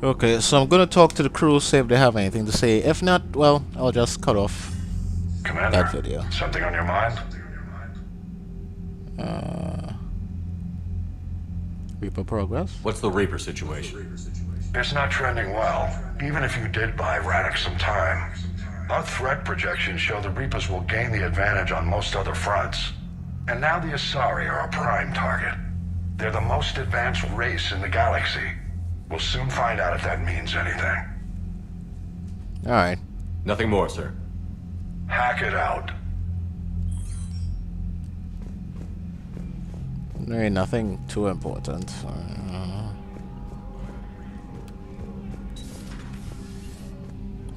Okay, so I'm gonna talk to the crew, see if they have anything to say. If not, well, I'll just cut off that Commander, video. something on your mind? Uh, Reaper progress. What's the Reaper situation? It's not trending well, even if you did buy Radix some time. Our threat projections show the Reapers will gain the advantage on most other fronts. And now the Asari are a prime target. They're the most advanced race in the galaxy. We'll soon find out if that means anything. Alright. Nothing more, sir. Hack it out. There ain't nothing too important.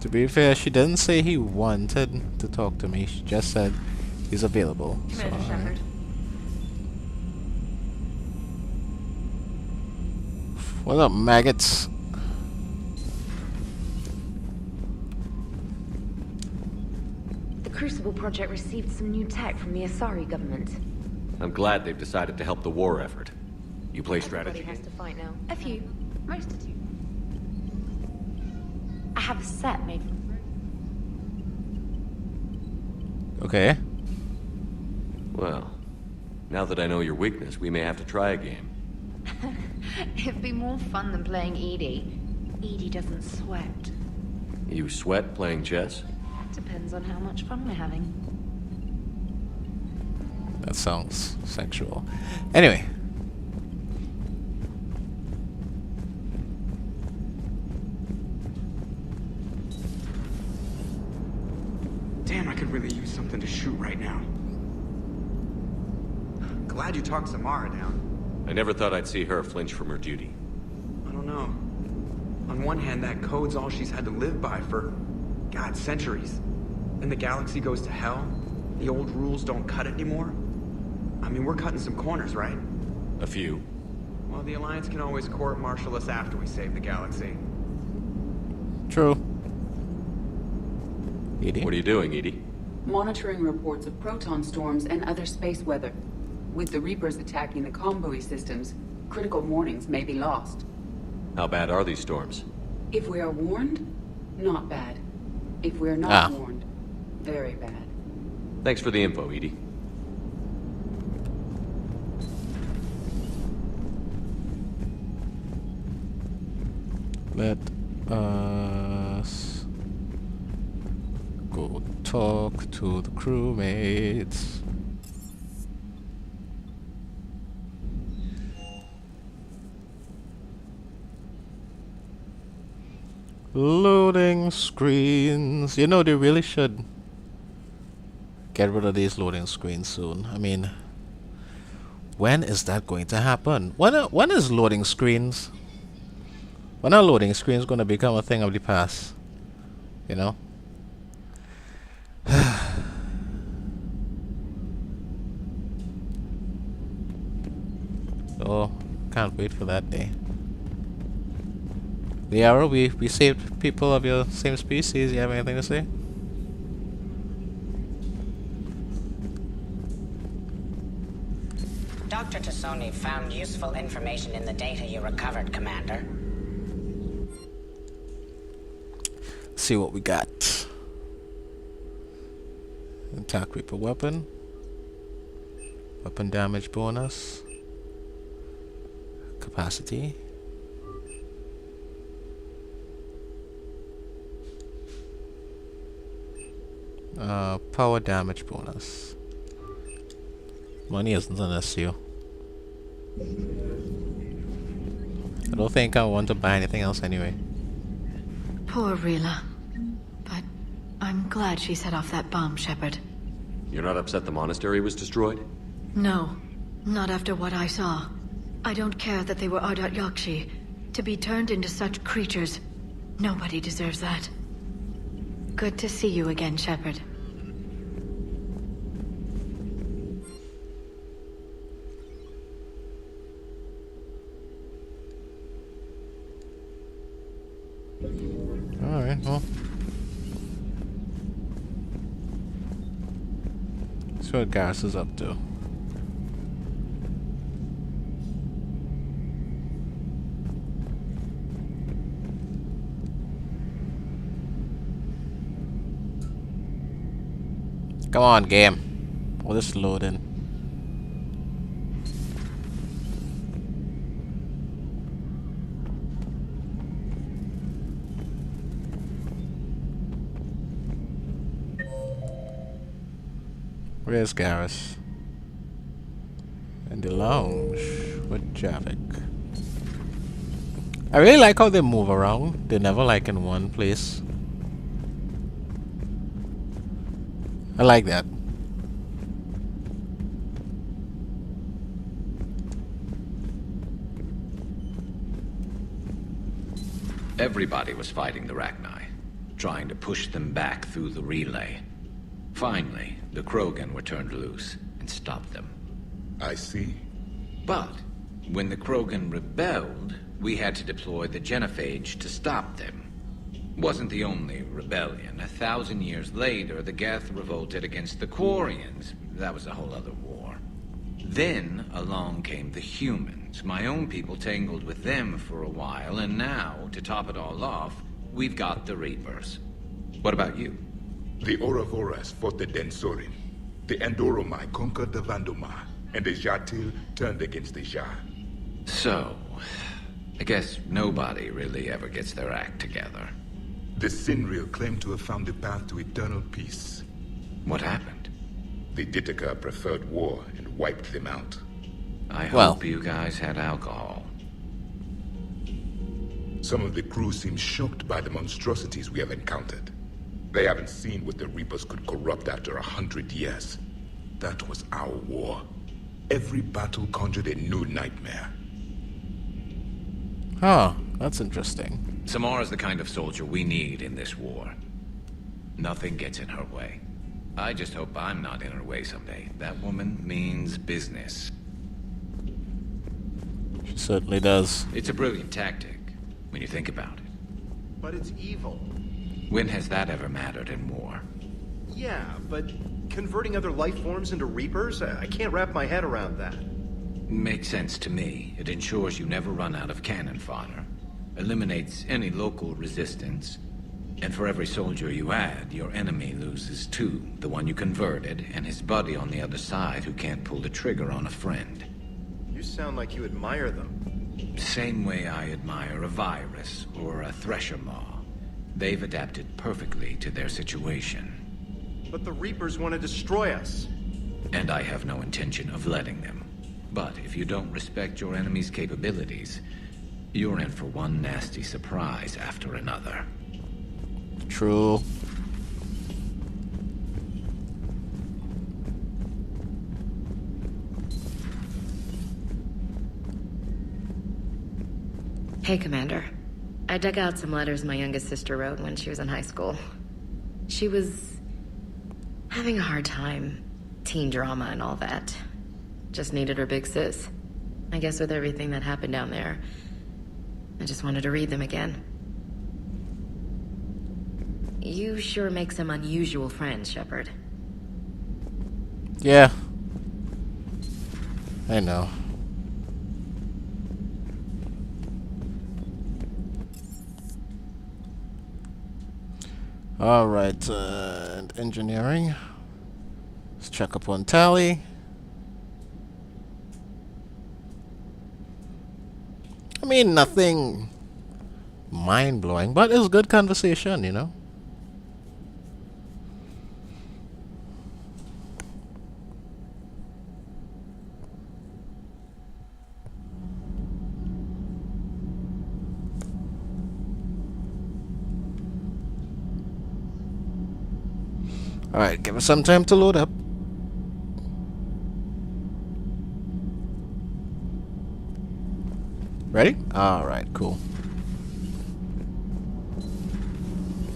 To be fair, she didn't say he wanted to talk to me. She just said he's available. So, Commander Shepard. what up, maggots? The Crucible Project received some new tech from the Asari government. I'm glad they've decided to help the war effort. You play Everybody strategy? has to fight now. A few. Most do. I have a set made from... Okay. Well, now that I know your weakness, we may have to try a game. It'd be more fun than playing Edie. Edie doesn't sweat. You sweat playing chess? Depends on how much fun we're having. That sounds sexual. Anyway. Damn, I could really use something to shoot right now. Glad you talked Samara down. I never thought I'd see her flinch from her duty. I don't know. On one hand, that code's all she's had to live by for, God, centuries. And the galaxy goes to hell. The old rules don't cut it anymore. I mean, we're cutting some corners, right? A few. Well, the Alliance can always court-martial us after we save the galaxy. True. Edie? What are you doing, Edie? Monitoring reports of proton storms and other space weather. With the Reapers attacking the comm buoy systems, critical warnings may be lost. How bad are these storms? If we are warned, not bad. If we are not Ah. warned, very bad. Thanks for the info, Edie. Let us go talk to the crewmates. Loading screens. You know, they really should get rid of these loading screens soon. I mean, when is that going to happen? When is loading screens? When are loading screens going to become a thing of the past? You know? Oh, can't wait for that day. The arrow, we saved people of your same species. You have anything to say? Dr. Tassoni found useful information in the data you recovered, Commander. See what we got. Attack Reaper weapon. Weapon damage bonus. Capacity. Power damage bonus. Money isn't an issue. I don't think I want to buy anything else anyway. Poor Rila. But I'm glad she set off that bomb, Shepard. You're not upset the monastery was destroyed? No, not after what I saw. I don't care that they were Ardat Yakshi. To be turned into such creatures, nobody deserves that. Good to see you again, Shepard. Alright, well. See what Garrus is up to. Come on, game. What is loading? Where's Garrus? In the lounge with Javik. I really like how they move around. They're never like in one place. I like that. Everybody was fighting the Rachni, trying to push them back through the relay. Finally, the Krogan were turned loose and stopped them. I see. But when the Krogan rebelled, we had to deploy the Genophage to stop them. Wasn't the only rebellion. 1,000 years later, the Geth revolted against the Quarians. That was a whole other war. Then along came the humans. My own people tangled with them for a while, and now, to top it all off, we've got the Reapers. What about you? The Ouroboros fought the Densorin. The Andoromai conquered the Vandomar, and the Jatil turned against the Jah. So, I guess nobody really ever gets their act together. The Sinriel claimed to have found the path to eternal peace. What happened? The Ditaka preferred war and wiped them out. I hope you guys had alcohol. Some of the crew seem shocked by the monstrosities we have encountered. They haven't seen what the Reapers could corrupt after 100 years. That was our war. Every battle conjured a new nightmare. Huh, that's interesting. Samara's the kind of soldier we need in this war. Nothing gets in her way. I just hope I'm not in her way someday. That woman means business. She certainly does. It's a brilliant tactic, when you think about it. But it's evil. When has that ever mattered in war? Yeah, but converting other life forms into Reapers? I can't wrap my head around that. Makes sense to me. It ensures you never run out of cannon fodder. Eliminates any local resistance. And for every soldier you add, your enemy loses two. The one you converted, and his buddy on the other side who can't pull the trigger on a friend. You sound like you admire them. Same way I admire a virus or a thresher maw. They've adapted perfectly to their situation. But the Reapers want to destroy us. And I have no intention of letting them. But if you don't respect your enemy's capabilities, you're in for one nasty surprise after another. True. Hey, Commander. I dug out some letters my youngest sister wrote when she was in high school. She was having a hard time. Teen drama and all that. Just needed her big sis. I guess with everything that happened down there, I just wanted to read them again. You sure make some unusual friends, Shepard. Yeah. I know. Alright, and engineering. Let's check up on Tali. I mean, nothing mind-blowing, but it's good conversation, you know? Alright, give us some time to load up. Ready? Alright, cool.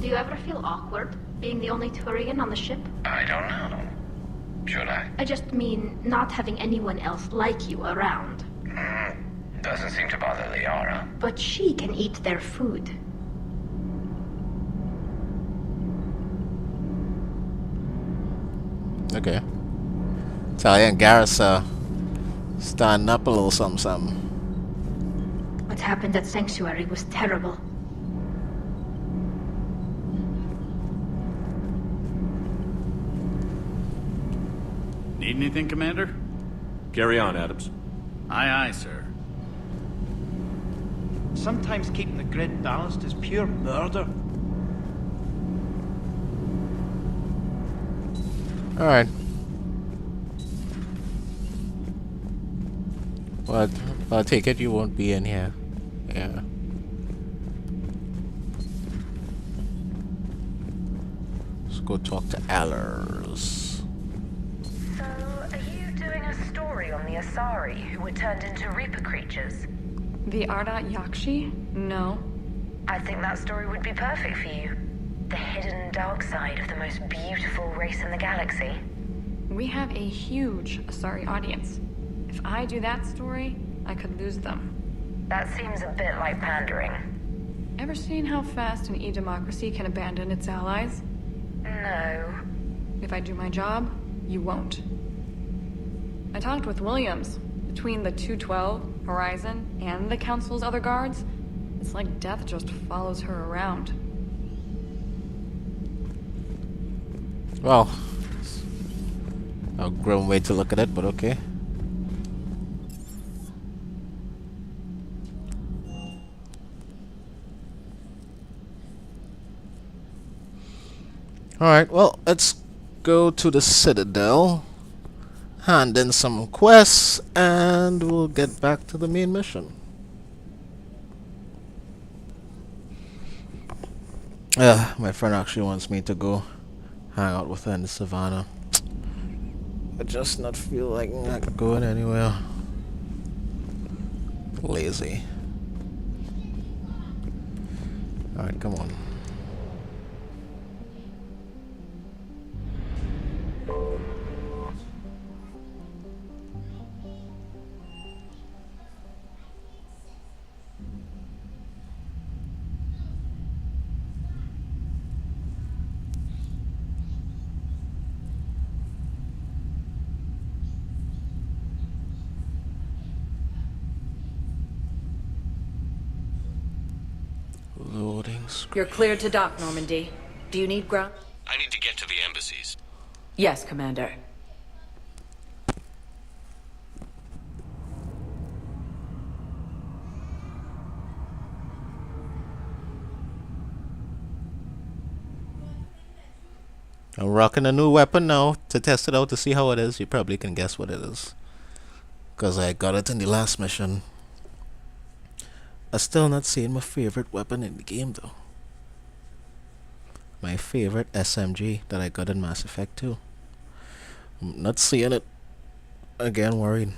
Do you ever feel awkward, being the only Turian on the ship? I don't know. Should I? I just mean not having anyone else like you around. Doesn't seem to bother Liara. But she can eat their food. Okay. Talia and Garrus starting up a little something. What happened at Sanctuary was terrible. Need anything, Commander? Carry on, Adams. Aye, aye, sir. Sometimes keeping the grid balanced is pure murder. Alright. Well, I take it you won't be in here. Yeah. Let's go talk to Allers. So, are you doing a story on the Asari who were turned into Reaper creatures? The Ardat Yakshi? No. I think that story would be perfect for you. The hidden dark side of the most beautiful race in the galaxy. We have a huge Asari audience. If I do that story, I could lose them. That seems a bit like pandering. Ever seen how fast an e-democracy can abandon its allies? No. If I do my job, you won't. I talked with Williams. Between the 212, Horizon, and the Council's other guards, it's like death just follows her around. Well, a grim way to look at it, but okay. Alright, well, let's go to the Citadel, hand in some quests, and we'll get back to the main mission. My friend actually wants me to go hang out with her in the savannah. I just not feel like not going anywhere. Lazy. Alright, come on. Loading screen. You're cleared to dock, Normandy. Do you need ground? I need to get to the embassies. Yes, Commander. I'm rocking a new weapon now to test it out to see how it is. You probably can guess what it is, because I got it in the last mission. I still not seeing my favorite weapon in the game though. My favorite SMG that I got in Mass Effect 2. I'm not seeing it. Again, worried.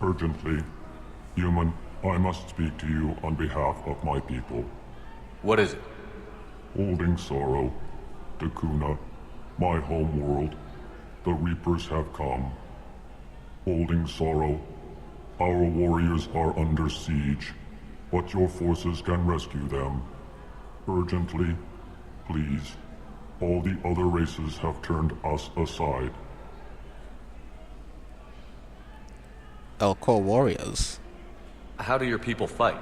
Urgently. Human, I must speak to you on behalf of my people. What is it? Holding Sorrow, Dakuna, my home world, the Reapers have come. Holding Sorrow, our warriors are under siege, but your forces can rescue them. Urgently, please. All the other races have turned us aside. Elcor warriors. How do your people fight?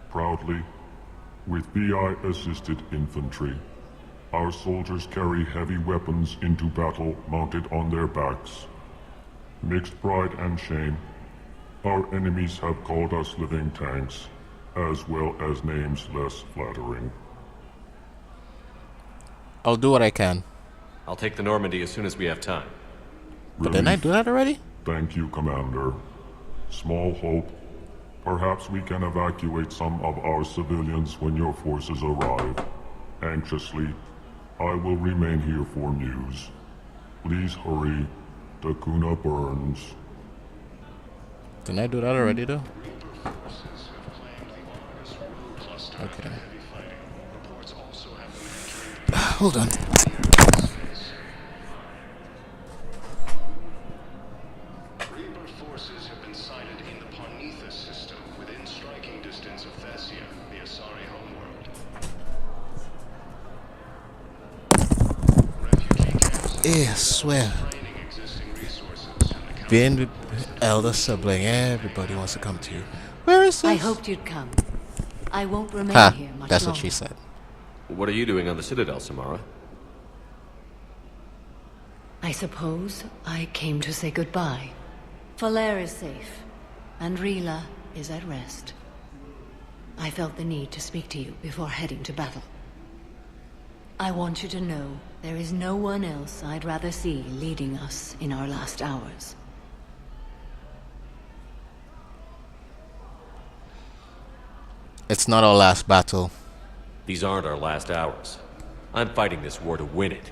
Proudly, with VI-assisted infantry. Our soldiers carry heavy weapons into battle mounted on their backs. Mixed pride and shame, our enemies have called us living tanks, as well as names less flattering. I'll do what I can. I'll take the Normandy as soon as we have time. But didn't I do that already? Thank you, Commander. Small hope. Perhaps we can evacuate some of our civilians when your forces arrive. Anxiously, I will remain here for news. Please hurry. Dakuna burns. Didn't I do that already though? Okay. Hold on. Reaper forces have been sighted in the Parnithus system within striking distance of Thessia, the Asari homeworld. Refugee I swear. Being the elder sibling, everybody wants to come to you. Where is this? I hoped you'd come. I won't remain here much that's longer. what she said. What are you doing on the Citadel, Samara? I suppose I came to say goodbye. Falair is safe, and Rila is at rest. I felt the need to speak to you before heading to battle. I want you to know there is no one else I'd rather see leading us in our last hours. It's not our last battle. These aren't our last hours. I'm fighting this war to win it.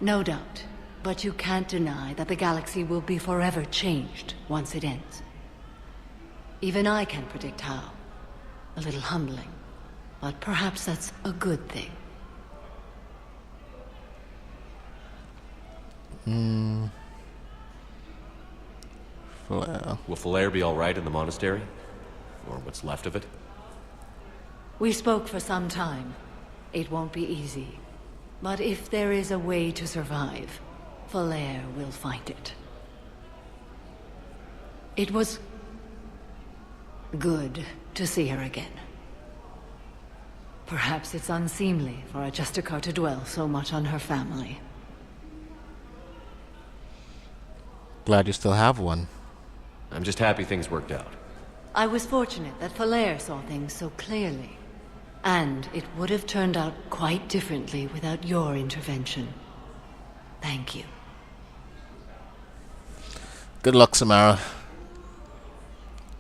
No doubt, but you can't deny that the galaxy will be forever changed once it ends. Even I can't predict how. A little humbling, but perhaps that's a good thing. Falair. Will Falair be alright in the monastery? Or what's left of it? We spoke for some time. It won't be easy. But if there is a way to survive, Falair will find it. It was good to see her again. Perhaps it's unseemly for a Justicar to dwell so much on her family. Glad you still have one. I'm just happy things worked out. I was fortunate that Falair saw things so clearly. And it would have turned out quite differently without your intervention. Thank you. Good luck, Samara.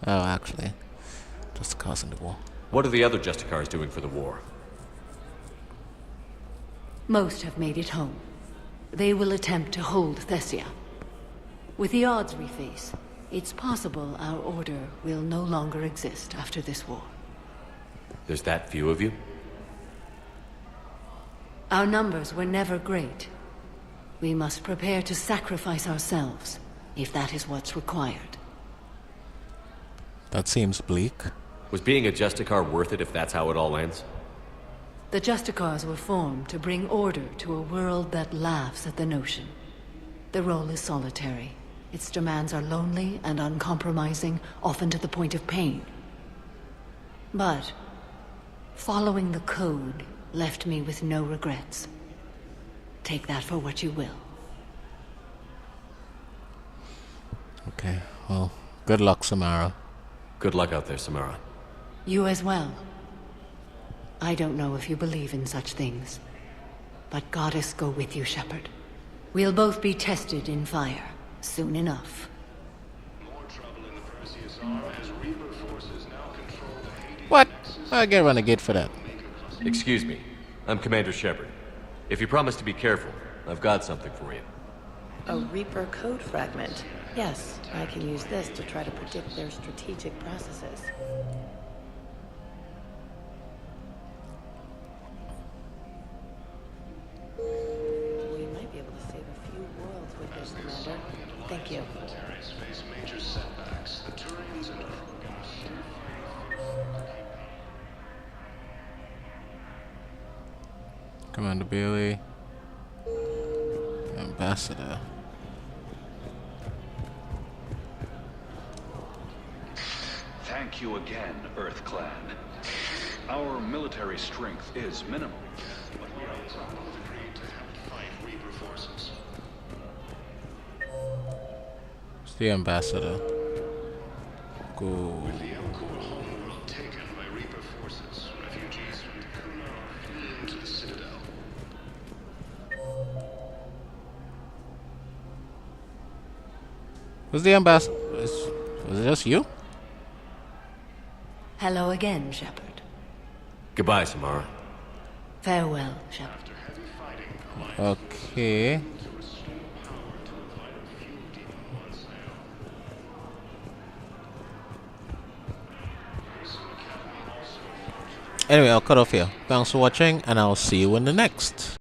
Oh, actually, just causing the war. What are the other Justicars doing for the war? Most have made it home. They will attempt to hold Thessia. With the odds we face, it's possible our order will no longer exist after this war. There's that few of you? Our numbers were never great. We must prepare to sacrifice ourselves, if that is what's required. That seems bleak. Was being a Justicar worth it if that's how it all ends? The Justicars were formed to bring order to a world that laughs at the notion. The role is solitary. Its demands are lonely and uncompromising, often to the point of pain. But following the code left me with no regrets. Take that for what you will. Okay, well, good luck, Samara. Good luck out there, Samara. You as well. I don't know if you believe in such things, but Goddess go with you, Shepard. We'll both be tested in fire, soon enough. What? I get Renegade for that. Excuse me. I'm Commander Shepard. If you promise to be careful, I've got something for you. A Reaper code fragment. Yes, I can use this to try to predict their strategic processes. We might be able to save a few worlds with this, Commander. Thank you. Face major setbacks. The Turians and Commander Bailey. Ambassador. Thank you again, Earth Clan. Our military strength is minimal, but we are probably agreed to help fight Reaper forces. It's the ambassador. Go. With the Elcor homeworld taken by Reaper forces, refugees from Dakuna are fleeing to the Citadel. Who's the ambassador? Was it just you? Hello again, Shepard. Goodbye, Samara. Farewell, Shepard. Okay. Anyway, I'll cut off here. Thanks for watching, and I'll see you in the next.